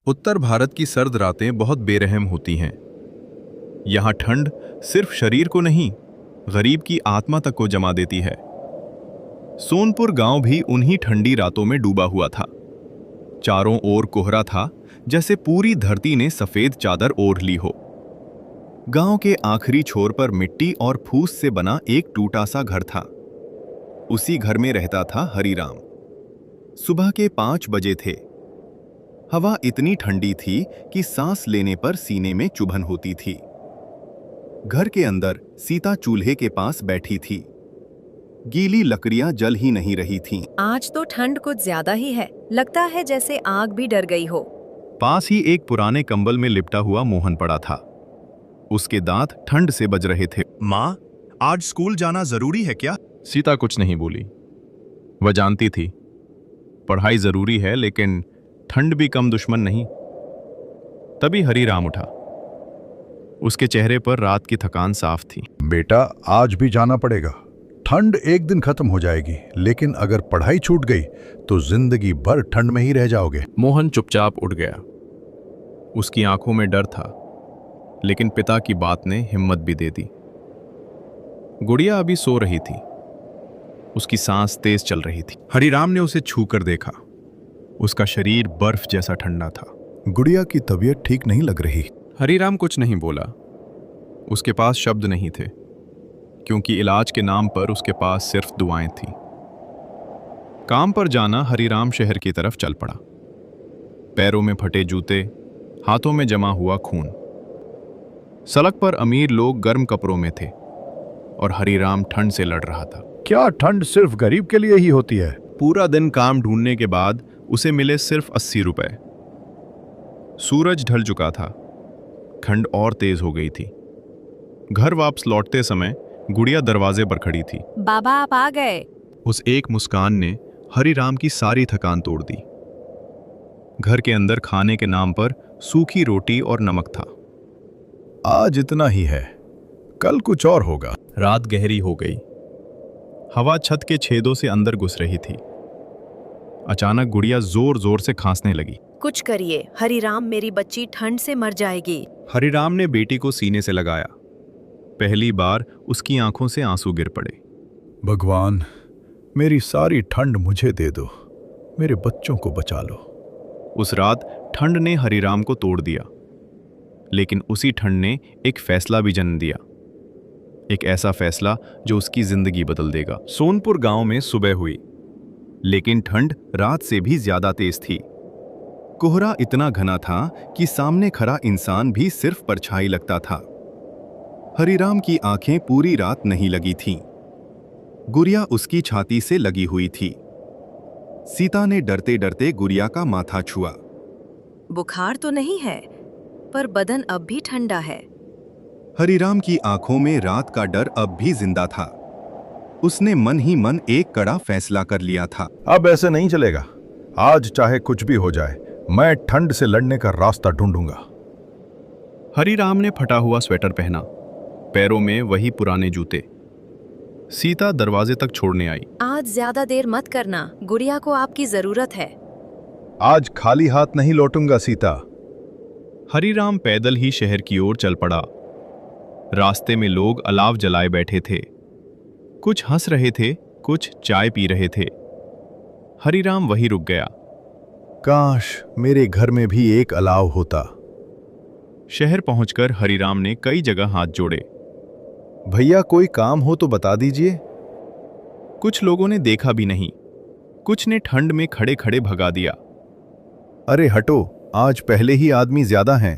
उत्तर भारत की सर्द रातें बहुत बेरहम होती हैं। यहाँ ठंड सिर्फ शरीर को नहीं, गरीब की आत्मा तक को जमा देती है। सोनपुर गांव भी उन्हीं ठंडी रातों में डूबा हुआ था। चारों ओर कोहरा था, जैसे पूरी धरती ने सफेद चादर ओढ़ ली हो। गांव के आखिरी छोर पर मिट्टी और फूस से बना एक टूटा सा घर था। उसी घर में रहता था हरिराम। सुबह के 5 बजे थे। हवा इतनी ठंडी थी कि सांस लेने पर सीने में चुभन होती थी। घर के अंदर सीता चूल्हे के पास बैठी थी। गीली लकड़ियां जल ही नहीं रही थीं। आज तो ठंड कुछ ज्यादा ही है, लगता है जैसे आग भी डर गई हो। पास ही एक पुराने कंबल में लिपटा हुआ मोहन पड़ा था। उसके दांत ठंड से बज रहे थे। माँ, आज स्कूल जाना जरूरी है क्या? सीता कुछ नहीं बोली। वह जानती थी पढ़ाई जरूरी है, लेकिन ठंड भी कम दुश्मन नहीं। तभी हरिराम उठा। उसके चेहरे पर रात की थकान साफ थी। बेटा, आज भी जाना पड़ेगा। ठंड एक दिन खत्म हो जाएगी, लेकिन अगर पढ़ाई छूट गई तो जिंदगी भर ठंड में ही रह जाओगे। मोहन चुपचाप उठ गया। उसकी आंखों में डर था, लेकिन पिता की बात ने हिम्मत भी दे दी। गुड़िया अभी सो रही थी। उसकी सांस तेज चल रही थी। हरिराम ने उसे छूकर देखा। उसका शरीर बर्फ जैसा ठंडा था। गुड़िया की तबीयत ठीक नहीं लग रही। हरिराम कुछ नहीं बोला। उसके पास शब्द नहीं थे, क्योंकि इलाज के नाम पर उसके पास सिर्फ दुआएं थीं। काम पर जाना हरिराम शहर की तरफ चल पड़ा। पैरों में फटे जूते, हाथों में जमा हुआ खून। सड़क पर अमीर लोग गर्म कपड़ों में थे और हरिराम ठंड से लड़ रहा था। क्या ठंड सिर्फ गरीब के लिए ही होती है? पूरा दिन काम ढूंढने के बाद उसे मिले सिर्फ 80 रुपए। सूरज ढल चुका था। ठंड और तेज हो गई थी। घर वापस लौटते समय गुड़िया दरवाजे पर खड़ी थी। बाबा, आप आ गए। उस एक मुस्कान ने हरिराम की सारी थकान तोड़ दी। घर के अंदर खाने के नाम पर सूखी रोटी और नमक था। आज इतना ही है, कल कुछ और होगा। रात गहरी हो गई। हवा छत के छेदों से अंदर घुस रही थी। अचानक गुड़िया जोर जोर से खांसने लगी। कुछ करिए हरिराम, मेरी बच्ची ठंड से मर जाएगी। हरिराम ने बेटी को सीने से लगाया। पहली बार उसकी आंखों से आंसू गिर पड़े। भगवान, मेरी सारी ठंड मुझे दे दो, मेरे बच्चों को बचा लो। उस रात ठंड ने हरिराम को तोड़ दिया, लेकिन उसी ठंड ने एक फैसला भी जन्म दिया। एक ऐसा फैसला जो उसकी जिंदगी बदल देगा। सोनपुर गांव में सुबह हुई, लेकिन ठंड रात से भी ज्यादा तेज थी। कोहरा इतना घना था कि सामने खड़ा इंसान भी सिर्फ परछाई लगता था। हरिराम की आंखें पूरी रात नहीं लगी थीं। गुड़िया उसकी छाती से लगी हुई थी। सीता ने डरते डरते गुड़िया का माथा छुआ। बुखार तो नहीं है, पर बदन अब भी ठंडा है। हरिराम की आंखों में रात का डर अब भी जिंदा था। उसने मन ही मन एक कड़ा फैसला कर लिया था। अब ऐसे नहीं चलेगा। आज चाहे कुछ भी हो जाए, मैं ठंड से लड़ने का रास्ता ढूंढूंगा। हरिराम ने फटा हुआ स्वेटर पहना, पैरों में वही पुराने जूते। सीता दरवाजे तक छोड़ने आई। आज ज्यादा देर मत करना, गुड़िया को आपकी जरूरत है। आज खाली हाथ नहीं लौटूंगा सीता। हरिराम पैदल ही शहर की ओर चल पड़ा। रास्ते में लोग अलाव जलाए बैठे थे। कुछ हंस रहे थे, कुछ चाय पी रहे थे। हरिराम वहीं रुक गया। काश मेरे घर में भी एक अलाव होता। शहर पहुंचकर हरिराम ने कई जगह हाथ जोड़े। भैया, कोई काम हो तो बता दीजिए। कुछ लोगों ने देखा भी नहीं। कुछ ने ठंड में खड़े खड़े भगा दिया। अरे हटो, आज पहले ही आदमी ज्यादा हैं।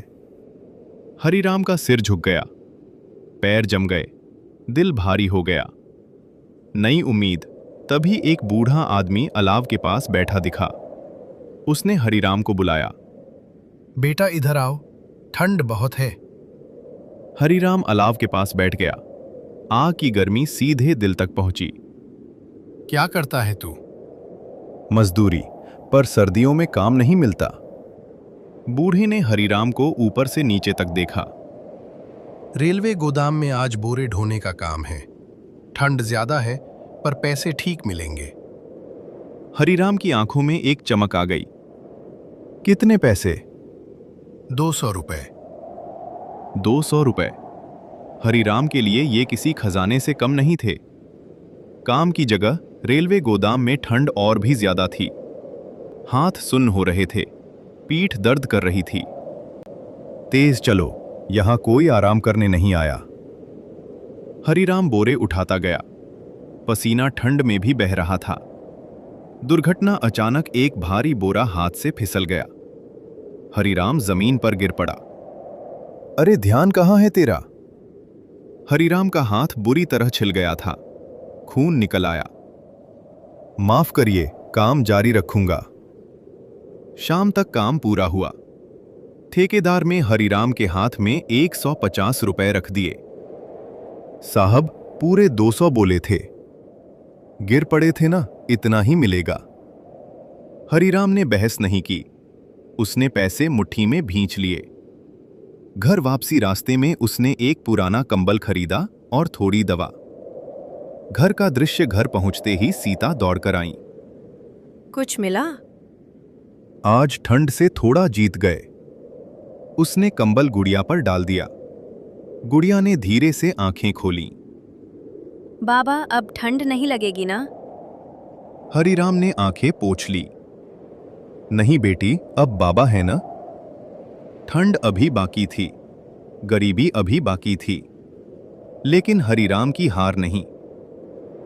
हरिराम का सिर झुक गया, पैर जम गए, दिल भारी हो गया। नई उम्मीद। तभी एक बूढ़ा आदमी अलाव के पास बैठा दिखा। उसने हरिराम को बुलाया। बेटा, इधर आओ, ठंड बहुत है। हरिराम अलाव के पास बैठ गया। आग की गर्मी सीधे दिल तक पहुंची। क्या करता है तू? मजदूरी, पर सर्दियों में काम नहीं मिलता। बूढ़े ने हरिराम को ऊपर से नीचे तक देखा। रेलवे गोदाम में आज बोरे ढोने का काम है। ठंड ज्यादा है, पर पैसे ठीक मिलेंगे। हरिराम की आंखों में एक चमक आ गई। कितने पैसे? 200 रुपए। 200 रुपए। हरिराम के लिए ये किसी खजाने से कम नहीं थे। काम की जगह रेलवे गोदाम में ठंड और भी ज्यादा थी। हाथ सुन्न हो रहे थे, पीठ दर्द कर रही थी। तेज चलो, यहां कोई आराम करने नहीं आया। हरिराम बोरे उठाता गया। पसीना ठंड में भी बह रहा था। दुर्घटना अचानक एक भारी बोरा हाथ से फिसल गया। हरिराम जमीन पर गिर पड़ा। अरे ध्यान कहाँ है तेरा? हरिराम का हाथ बुरी तरह छिल गया था। खून निकल आया। माफ करिए, काम जारी रखूंगा। शाम तक काम पूरा हुआ। ठेकेदार ने हरिराम के हाथ में 150 रुपए रख दिए। साहब, पूरे 200 बोले थे। गिर पड़े थे ना, इतना ही मिलेगा। हरिराम ने बहस नहीं की। उसने पैसे मुट्ठी में भींच लिए। घर वापसी रास्ते में उसने एक पुराना कंबल खरीदा और थोड़ी दवा। घर का दृश्य घर पहुंचते ही सीता दौड़कर आई। कुछ मिला? आज ठंड से थोड़ा जीत गए। उसने कंबल गुड़िया पर डाल दिया। गुड़िया ने धीरे से आंखें खोली। बाबा, अब ठंड नहीं लगेगी ना? हरिराम ने आंखें पोंछ ली। नहीं बेटी, अब बाबा है ना। ठंड अभी बाकी थी, गरीबी अभी बाकी थी, लेकिन हरिराम की हार नहीं,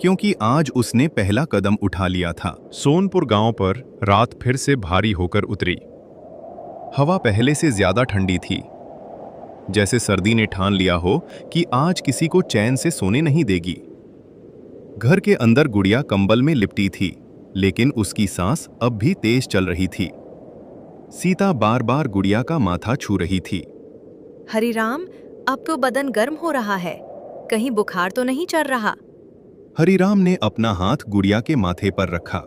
क्योंकि आज उसने पहला कदम उठा लिया था। सोनपुर गांव पर रात फिर से भारी होकर उतरी। हवा पहले से ज्यादा ठंडी थी, जैसे सर्दी ने ठान लिया हो कि आज किसी को चैन से सोने नहीं देगी। घर के अंदर गुड़िया कंबल में लिपटी थी, लेकिन उसकी सांस अब भी तेज चल रही थी। सीता बार बार गुड़िया का माथा छू रही थी। हरिराम, अब तो बदन गर्म हो रहा है, कहीं बुखार तो नहीं चढ़ रहा? हरिराम ने अपना हाथ गुड़िया के माथे पर रखा।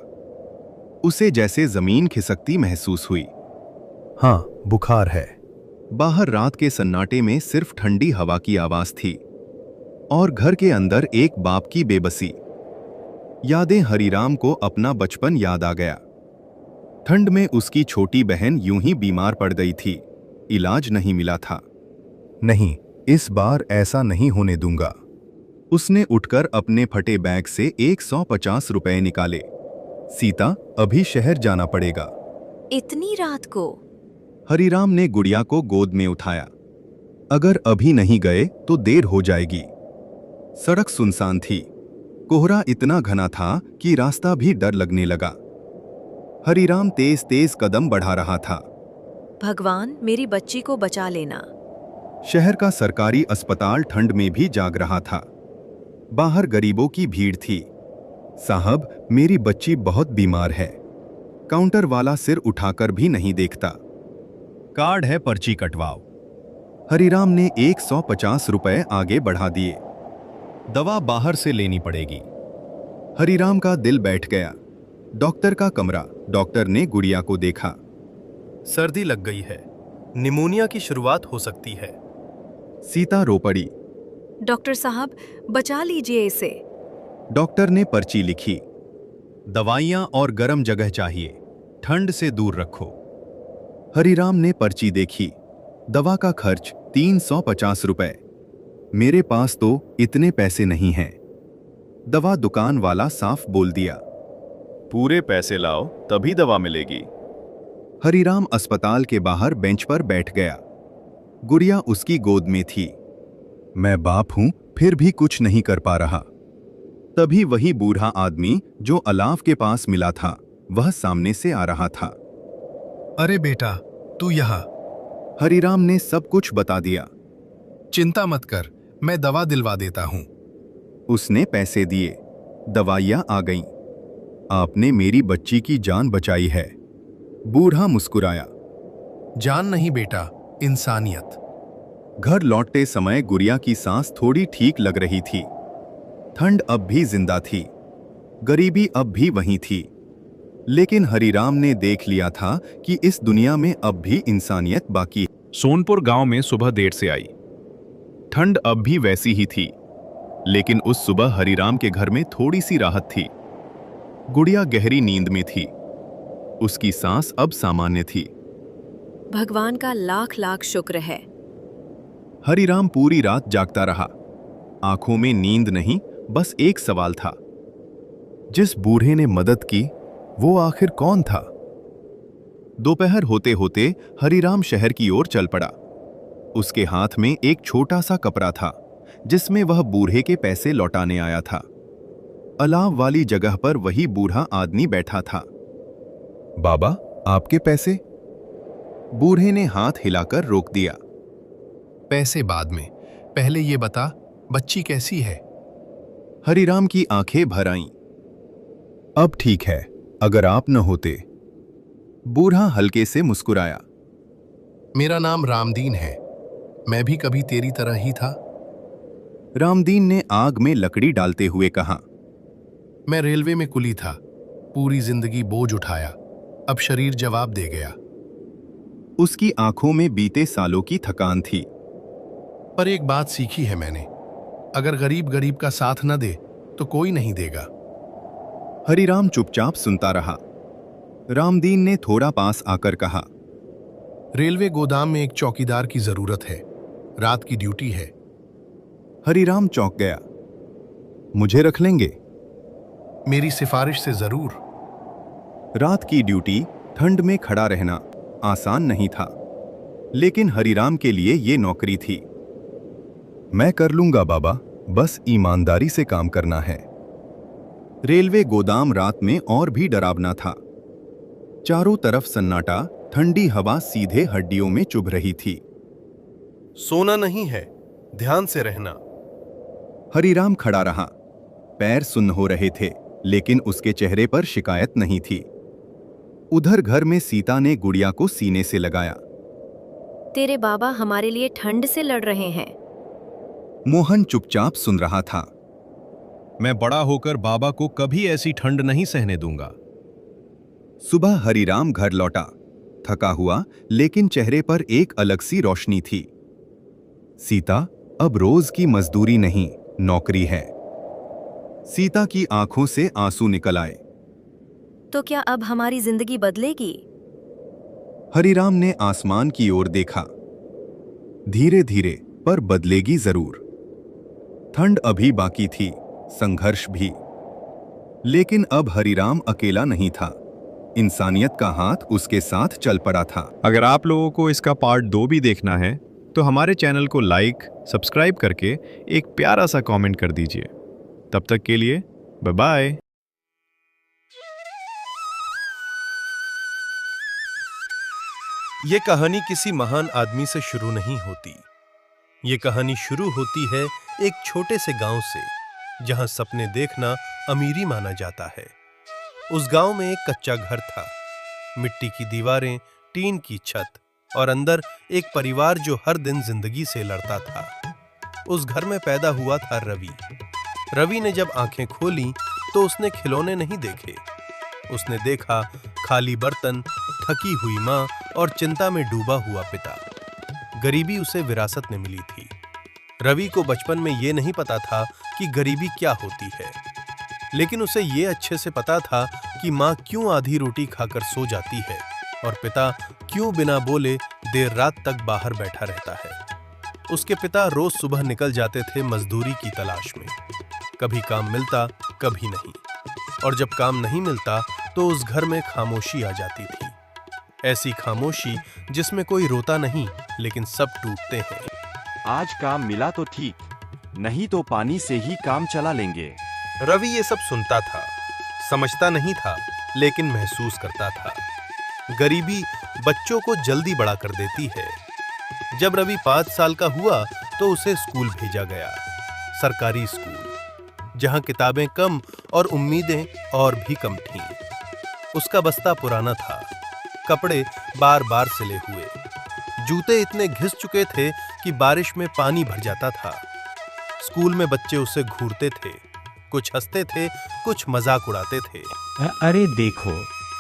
उसे जैसे जमीन खिसकती महसूस हुई। हाँ, बुखार है। बाहर रात के सन्नाटे में सिर्फ ठंडी हवा की आवाज थी और घर के अंदर एक बाप की बेबसी। यादें हरिराम को अपना बचपन याद आ गया। ठंड में उसकी छोटी बहन यूं ही बीमार पड़ गई थी, इलाज नहीं मिला था। नहीं, इस बार ऐसा नहीं होने दूंगा। उसने उठकर अपने फटे बैग से 150 रुपए निकाले। सीता, अभी शहर जाना पड़ेगा। इतनी रात को? हरिराम ने गुड़िया को गोद में उठाया। अगर अभी नहीं गए तो देर हो जाएगी। सड़क सुनसान थी। कोहरा इतना घना था कि रास्ता भी डर लगने लगा। हरिराम तेज तेज कदम बढ़ा रहा था। भगवान, मेरी बच्ची को बचा लेना। शहर का सरकारी अस्पताल ठंड में भी जाग रहा था। बाहर गरीबों की भीड़ थी। साहब, मेरी बच्ची बहुत बीमार है। काउंटर वाला सिर उठाकर भी नहीं देखता। कार्ड है, पर्ची कटवाओ। हरिराम ने 150 रुपए आगे बढ़ा दिए। दवा बाहर से लेनी पड़ेगी। हरिराम का दिल बैठ गया। डॉक्टर का कमरा। डॉक्टर ने गुड़िया को देखा। सर्दी लग गई है, निमोनिया की शुरुआत हो सकती है। सीता रो पड़ी। डॉक्टर साहब, बचा लीजिए इसे। डॉक्टर ने पर्ची लिखी। दवाइयां और गर्म जगह चाहिए, ठंड से दूर रखो। हरिराम ने पर्ची देखी। दवा का खर्च 350 रुपए। मेरे पास तो इतने पैसे नहीं हैं। दवा दुकान वाला साफ बोल दिया। पूरे पैसे लाओ तभी दवा मिलेगी। हरिराम अस्पताल के बाहर बेंच पर बैठ गया। गुड़िया उसकी गोद में थी। मैं बाप हूं, फिर भी कुछ नहीं कर पा रहा। तभी वही बूढ़ा आदमी जो अलाव के पास मिला था, वह सामने से आ रहा था। अरे बेटा, तू यहाँ। हरिराम ने सब कुछ बता दिया। चिंता मत कर, मैं दवा दिलवा देता हूँ। उसने पैसे दिए। दवाइयां आ गईं। आपने मेरी बच्ची की जान बचाई है। बूढ़ा मुस्कुराया। जान नहीं बेटा, इंसानियत। घर लौटते समय गुड़िया की सांस थोड़ी ठीक लग रही थी। ठंड अब भी जिंदा थी, गरीबी अब भी वहीं थी, लेकिन हरिराम ने देख लिया था कि इस दुनिया में अब भी इंसानियत बाकी है। सोनपुर गांव में सुबह देर से आई। ठंड अब भी वैसी ही थी, लेकिन उस सुबह हरिराम के घर में थोड़ी सी राहत थी। गुड़िया गहरी नींद में थी। उसकी सांस अब सामान्य थी। भगवान का लाख लाख शुक्र है। हरिराम पूरी रात जागता रहा। आंखों में नींद नहीं, बस एक सवाल था। जिस बूढ़े ने मदद की, वो आखिर कौन था? दोपहर होते होते हरिराम शहर की ओर चल पड़ा। उसके हाथ में एक छोटा सा कपड़ा था, जिसमें वह बूढ़े के पैसे लौटाने आया था। अलाव वाली जगह पर वही बूढ़ा आदमी बैठा था। बाबा, आपके पैसे? बूढ़े ने हाथ हिलाकर रोक दिया। पैसे बाद में, पहले ये बता, बच्ची कैसी है? हरिराम की आंखें भर आईं। अब ठीक है, अगर आप न होते। बूढ़ा हल्के से मुस्कुराया। मेरा नाम रामदीन है। मैं भी कभी तेरी तरह ही था। रामदीन ने आग में लकड़ी डालते हुए कहा। मैं रेलवे में कुली था, पूरी जिंदगी बोझ उठाया, अब शरीर जवाब दे गया। उसकी आंखों में बीते सालों की थकान थी। पर एक बात सीखी है मैंने, अगर गरीब गरीब का साथ न दे तो कोई नहीं देगा। हरिराम चुपचाप सुनता रहा। रामदीन ने थोड़ा पास आकर कहा। रेलवे गोदाम में एक चौकीदार की जरूरत है, रात की ड्यूटी है। हरिराम चौंक गया। मुझे रख लेंगे? मेरी सिफारिश से जरूर। रात की ड्यूटी, ठंड में खड़ा रहना आसान नहीं था, लेकिन हरिराम के लिए ये नौकरी थी। मैं कर लूंगा बाबा, बस ईमानदारी से काम करना है। रेलवे गोदाम रात में और भी डरावना था। चारों तरफ सन्नाटा, ठंडी हवा सीधे हड्डियों में चुभ रही थी। सोना नहीं है, ध्यान से रहना। हरिराम खड़ा रहा। पैर सुन्न हो रहे थे, लेकिन उसके चेहरे पर शिकायत नहीं थी। उधर घर में सीता ने गुड़िया को सीने से लगाया। तेरे बाबा हमारे लिए ठंड से लड़ रहे हैं। मोहन चुपचाप सुन रहा था। मैं बड़ा होकर बाबा को कभी ऐसी ठंड नहीं सहने दूंगा। सुबह हरिराम घर लौटा, थका हुआ, लेकिन चेहरे पर एक अलग सी रोशनी थी। सीता, अब रोज की मजदूरी नहीं, नौकरी है। सीता की आंखों से आंसू निकल आए। तो क्या अब हमारी जिंदगी बदलेगी? हरिराम ने आसमान की ओर देखा। धीरे धीरे, पर बदलेगी जरूर। ठंड अभी बाकी थी, संघर्ष भी। लेकिन अब हरिराम अकेला नहीं था। इंसानियत का हाथ उसके साथ चल पड़ा था। अगर आप लोगों को इसका पार्ट 2 भी देखना है तो हमारे चैनल को लाइक, सब्सक्राइब करके एक प्यारा सा कमेंट कर दीजिए। तब तक के लिए बाय बाय। ये कहानी किसी महान आदमी से शुरू नहीं होती। ये कहानी शुरू होती है एक छोटे से गांव से, जहां सपने देखना अमीरी माना जाता है। उस गांव में एक कच्चा घर था, मिट्टी की दीवारें, टीन की छत और अंदर एक परिवार जो हर दिन जिंदगी से लड़ता था। उस घर में पैदा हुआ था रवि। रवि ने जब आंखें खोली तो उसने खिलौने नहीं देखे। उसने देखा खाली बर्तन, थकी हुई मां और चिंता में डूबा हुआ पिता। गरीबी उसे विरासत में मिली थी। रवि को बचपन में ये नहीं पता था कि गरीबी क्या होती है, लेकिन उसे ये अच्छे से पता था कि मां क्यों आधी रोटी खाकर सो जाती है और पिता क्यों बिना बोले देर रात तक बाहर बैठा रहता है। उसके पिता रोज सुबह निकल जाते थे मजदूरी की तलाश में। कभी काम मिलता, कभी नहीं। और जब काम नहीं मिलता तो उस घर में खामोशी आ जाती थी। ऐसी खामोशी जिसमें कोई रोता नहीं, लेकिन सब टूटते हैं। आज काम मिला तो ठीक, नहीं तो पानी से ही काम चला लेंगे। रवि ये सब सुनता था, समझता नहीं था, लेकिन महसूस करता था। गरीबी बच्चों को जल्दी बड़ा कर देती है। जब रवि 5 साल का हुआ तो उसे स्कूल भेजा गया, सरकारी स्कूल, जहां किताबें कम और उम्मीदें और भी कम थीं। उसका बस्ता पुराना था, कपड़े बार बार सिले हुए, जूते इतने घिस चुके थे कि बारिश में पानी भर जाता था। स्कूल में बच्चे उसे घूरते थे, कुछ हंसते थे, कुछ मजाक उड़ाते थे। अरे देखो,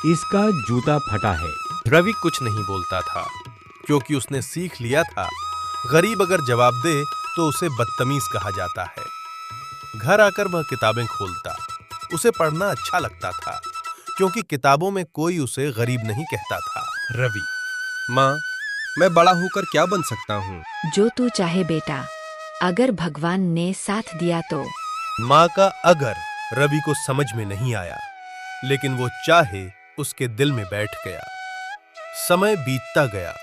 इसका जूता फटा है। रवि कुछ नहीं बोलता था, क्योंकि उसने सीख लिया था, गरीब अगर जवाब दे तो उसे बदतमीज कहा जाता है। घर आकर वह किताबें खोलता। उसे पढ़ना अच्छा लगता था, क्योंकि किताबों में कोई उसे गरीब नहीं कहता था। रवि, माँ मैं बड़ा होकर क्या बन सकता हूँ? जो तू चाहे बेटा, अगर भगवान ने साथ दिया तो। माँ का अगर रवि को समझ में नहीं आया, लेकिन वो चाहे उसके दिल में बैठ गया। समय बीतता गया,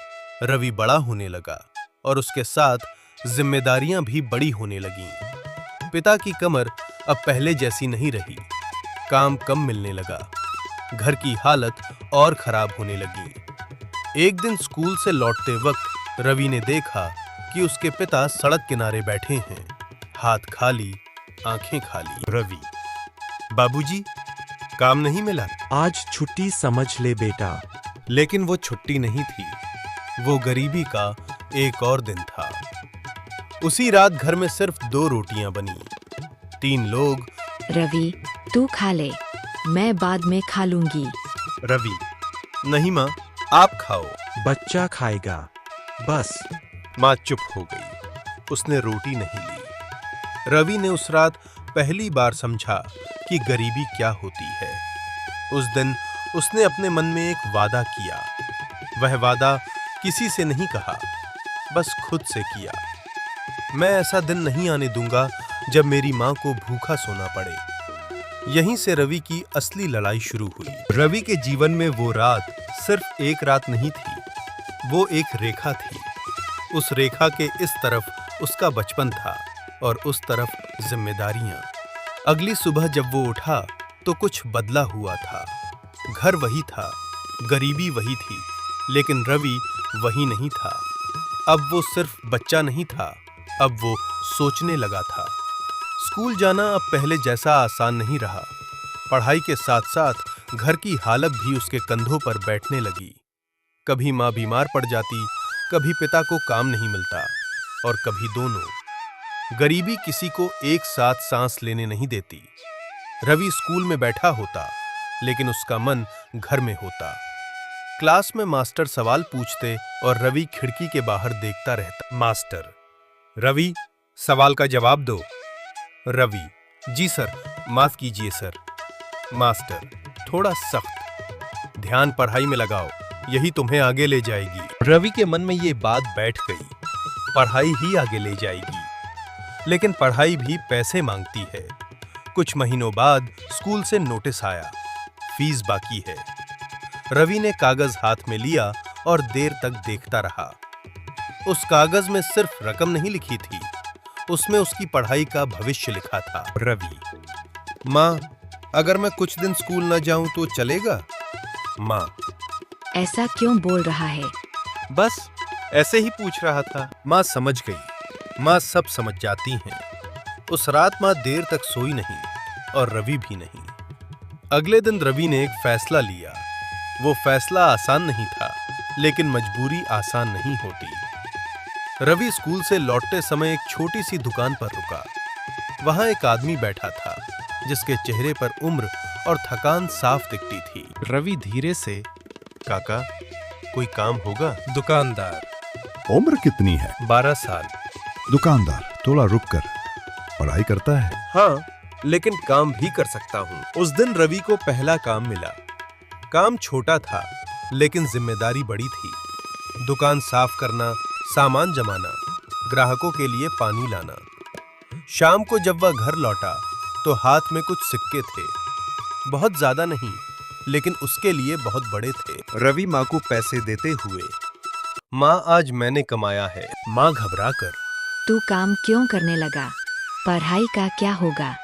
रवि बड़ा होने लगा और उसके साथ जिम्मेदारियां भी बड़ी होने लगीं। पिता की कमर अब पहले जैसी नहीं रही, काम कम मिलने लगा, घर की हालत और खराब होने लगी। एक दिन स्कूल से लौटते वक्त रवि ने देखा कि उसके पिता सड़क किनारे बैठे हैं, हाथ खाली, आंखें खाली। रवि, बाबूजी, काम नहीं मिला? आज छुट्टी समझ ले बेटा। लेकिन वो छुट्टी नहीं थी, वो गरीबी का एक और दिन था। उसी रात घर में सिर्फ 2 रोटियां बनी। 3 लोग। रवि, तू खा ले, मैं बाद में खा लूंगी। रवि, नहीं माँ, आप खाओ। बच्चा खाएगा, बस। माँ चुप हो गई, उसने रोटी नहीं ली। रवि ने उस रात पहली बार समझा कि गरीबी क्या होती है। उस दिन उसने अपने मन में एक वादा किया। वह वादा किसी से नहीं कहा, बस खुद से किया। मैं ऐसा दिन नहीं आने दूंगा जब मेरी माँ को भूखा सोना पड़े। यहीं से रवि की असली लड़ाई शुरू हुई। रवि के जीवन में वो रात सिर्फ एक रात नहीं थी, वो एक रेखा थी। उस रेखा के इस तरफ उसका बचपन था और उस तरफ जिम्मेदारियां। अगली सुबह जब वो उठा तो कुछ बदला हुआ था। घर वही था, गरीबी वही थी, लेकिन रवि वही नहीं था। अब वो सिर्फ बच्चा नहीं था, अब वो सोचने लगा था। स्कूल जाना अब पहले जैसा आसान नहीं रहा। पढ़ाई के साथ साथ घर की हालत भी उसके कंधों पर बैठने लगी। कभी माँ बीमार पड़ जाती, कभी पिता को काम नहीं मिलता और कभी दोनों। गरीबी किसी को एक साथ सांस लेने नहीं देती। रवि स्कूल में बैठा होता, लेकिन उसका मन घर में होता। क्लास में मास्टर सवाल पूछते और रवि खिड़की के बाहर देखता रहता। मास्टर, रवि, सवाल का जवाब दो। रवि, जी सर, माफ कीजिए सर। मास्टर, थोड़ा सख्त, ध्यान पढ़ाई में लगाओ, यही तुम्हें आगे ले जाएगी। रवि के मन में ये बात बैठ गई, पढ़ाई ही आगे ले जाएगी। लेकिन पढ़ाई भी पैसे मांगती है। कुछ महीनों बाद स्कूल से नोटिस आया, फीस बाकी है। रवि ने कागज हाथ में लिया और देर तक देखता रहा। उस कागज में सिर्फ रकम नहीं लिखी थी, उसमें उसकी पढ़ाई का भविष्य लिखा था। रवि, माँ, अगर मैं कुछ दिन स्कूल न जाऊं तो चलेगा? माँ, ऐसा क्यों बोल रहा है? बस ऐसे ही पूछ रहा था। माँ समझ गई। माँ सब समझ जाती हैं। उस रात माँ देर तक सोई नहीं और रवि भी नहीं। अगले दिन रवि ने एक फैसला लिया। वो फैसला आसान नहीं था, लेकिन मजबूरी आसान नहीं होती। रवि स्कूल से लौटते समय एक छोटी सी दुकान पर रुका। वहां एक आदमी बैठा था, जिसके चेहरे पर उम्र और थकान साफ दिखती थी। रवि धीरे से, काका, कोई काम होगा? दुकानदार, उम्र कितनी है? 12 साल। दुकानदार, थोड़ा रुक कर, पढ़ाई करता है? हाँ, लेकिन काम भी कर सकता हूँ। उस दिन रवि को पहला काम मिला। काम छोटा था, लेकिन जिम्मेदारी बड़ी थी। दुकान साफ करना, सामान जमाना, ग्राहकों के लिए पानी लाना। शाम को जब वह घर लौटा तो हाथ में कुछ सिक्के थे। बहुत ज्यादा नहीं, लेकिन उसके लिए बहुत बड़े थे। रवि माँ को पैसे देते हुए, माँ, आज मैंने कमाया है। माँ घबरा कर, तू काम क्यों करने लगा? पढ़ाई का क्या होगा?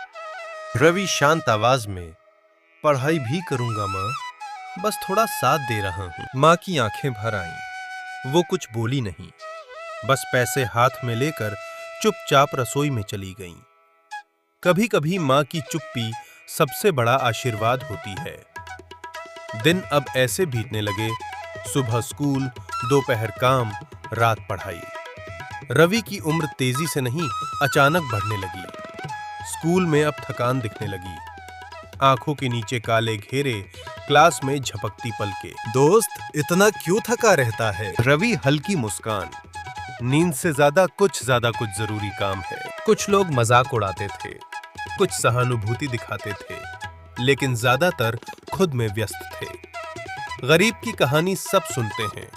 रवि शांत आवाज में, पढ़ाई भी करूंगा माँ, बस थोड़ा साथ दे रहा हूँ। माँ की आंखें भर आईं। वो कुछ बोली नहीं, बस पैसे हाथ में लेकर चुपचाप रसोई में चली गईं। कभी कभी माँ की चुप्पी सबसे बड़ा आशीर्वाद होती है। दिन अब ऐसे बीतने लगे, सुबह स्कूल, दोपहर काम, रात पढ़ाई। रवि की उम्र तेजी से नहीं, अचानक बढ़ने लगी। स्कूल में अब थकान दिखने लगी। आंखों के नीचे काले घेरे, क्लास में झपकती पलकें। दोस्त, इतना क्यों थका रहता है? रवि हल्की मुस्कान, नींद से ज्यादा कुछ जरूरी काम है। कुछ लोग मजाक उड़ाते थे, कुछ सहानुभूति दिखाते थे, लेकिन ज्यादातर खुद में व्यस्त थे। गरीब की कहानी सब सुनते हैं,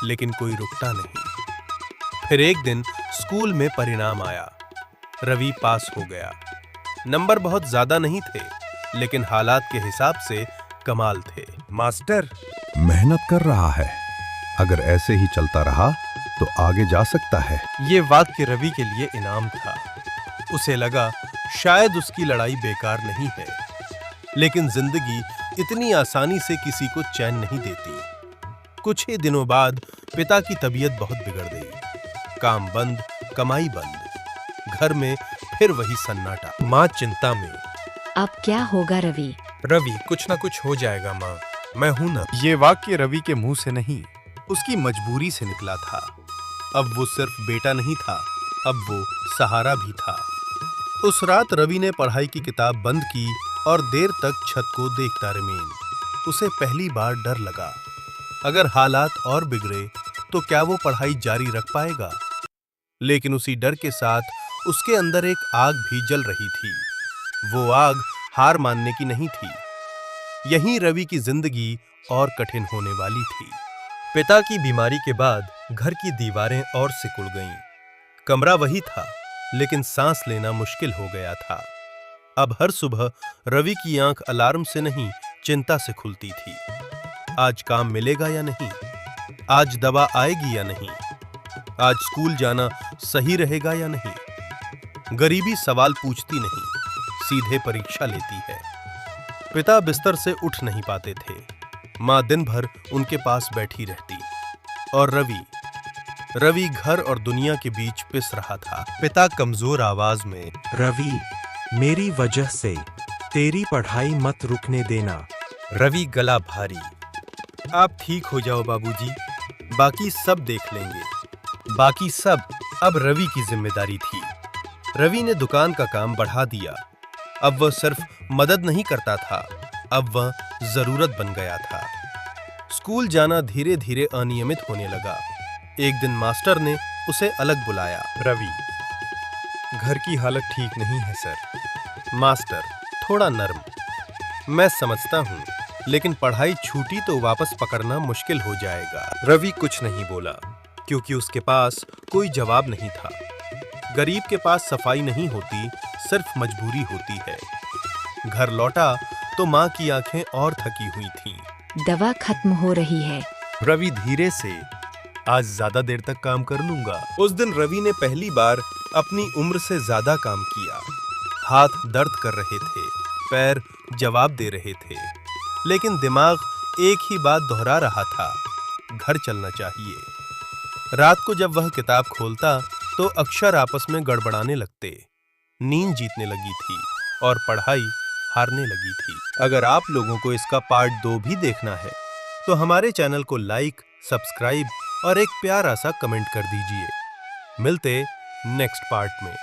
लेकिन कोई रुकता नहीं। फिर एक दिन स्कूल में परिणाम आया। रवि पास हो गया। नंबर बहुत ज्यादा नहीं थे, लेकिन हालात के हिसाब से कमाल थे। मास्टर, मेहनत कर रहा है, अगर ऐसे ही चलता रहा तो आगे जा सकता है। ये वाक्य रवि के लिए इनाम था। उसे लगा शायद उसकी लड़ाई बेकार नहीं है, लेकिन जिंदगी इतनी आसानी से किसी को चैन नहीं देती। कुछ ही दिनों बाद पिता की तबीयत बहुत बिगड़ गई। काम बंद, कमाई बंद। घर में फिर वही सन्नाटा। माँ चिंता में। अब क्या होगा रवि? रवि, कुछ ना कुछ हो जाएगा माँ, मैं हूं ना। ये वाक्य रवि के मुंह से नहीं, उसकी मजबूरी से निकला था। अब वो सिर्फ बेटा नहीं था, अब वो सहारा भी था। उस रात रवि ने पढ़ाई की किताब बंद की और देर तक छत को देखता रमेन। उसे पहली बार डर लगा, अगर हालात और बिगड़े तो क्या वो पढ़ाई जारी रख पाएगा। लेकिन उसी डर के साथ उसके अंदर एक आग भी जल रही थी। वो आग हार मानने की नहीं थी। यहीं रवि की जिंदगी और कठिन होने वाली थी। पिता की बीमारी के बाद घर की दीवारें और सिकुड़ गईं। कमरा वही था, लेकिन सांस लेना मुश्किल हो गया था। अब हर सुबह रवि की आंख अलार्म से नहीं, चिंता से खुलती थी। आज काम मिलेगा या नहीं, आज दवा आएगी या नहीं, आज स्कूल जाना सही रहेगा या नहीं। गरीबी सवाल पूछती नहीं, सीधे परीक्षा लेती है। पिता बिस्तर से उठ नहीं पाते थे। माँ दिन भर उनके पास बैठी रहती। और रवि घर और दुनिया के बीच पिस रहा था। पिता कमजोर आवाज में, रवि, मेरी वजह से तेरी पढ़ाई मत रुकने देना। रवि गला भारी, आप ठीक हो जाओ बाबूजी, बाकी सब देख लेंगे। बाकी सब अब रवि की जिम्मेदारी थी। रवि ने दुकान का काम बढ़ा दिया। अब वह सिर्फ मदद नहीं करता था, अब वह जरूरत बन गया था। स्कूल जाना धीरे धीरे अनियमित होने लगा। एक दिन मास्टर ने उसे अलग बुलाया। रवि, घर की हालत ठीक नहीं है सर। मास्टर थोड़ा नर्म, मैं समझता हूं, लेकिन पढ़ाई छूटी तो वापस पकड़ना मुश्किल हो जाएगा। रवि कुछ नहीं बोला, क्योंकि उसके पास कोई जवाब नहीं था। गरीब के पास सफाई नहीं होती, सिर्फ मजबूरी होती है। घर लौटा तो माँ की आंखें और थकी हुई थीं। दवा खत्म हो रही है। रवि धीरे से, आज ज्यादा देर तक काम कर लूंगा। उस दिन रवि ने पहली बार अपनी उम्र से ज्यादा काम किया। हाथ दर्द कर रहे थे, पैर जवाब दे रहे थे, लेकिन दिमाग एक ही बात दोहरा रहा था, घर चलना चाहिए। रात को जब वह किताब खोलता तो अक्षर आपस में गड़बड़ाने लगते। नींद जीतने लगी थी और पढ़ाई हारने लगी थी। अगर आप लोगों को इसका पार्ट 2 भी देखना है तो हमारे चैनल को लाइक, सब्सक्राइब और एक प्यारा सा कमेंट कर दीजिए। मिलते नेक्स्ट पार्ट में।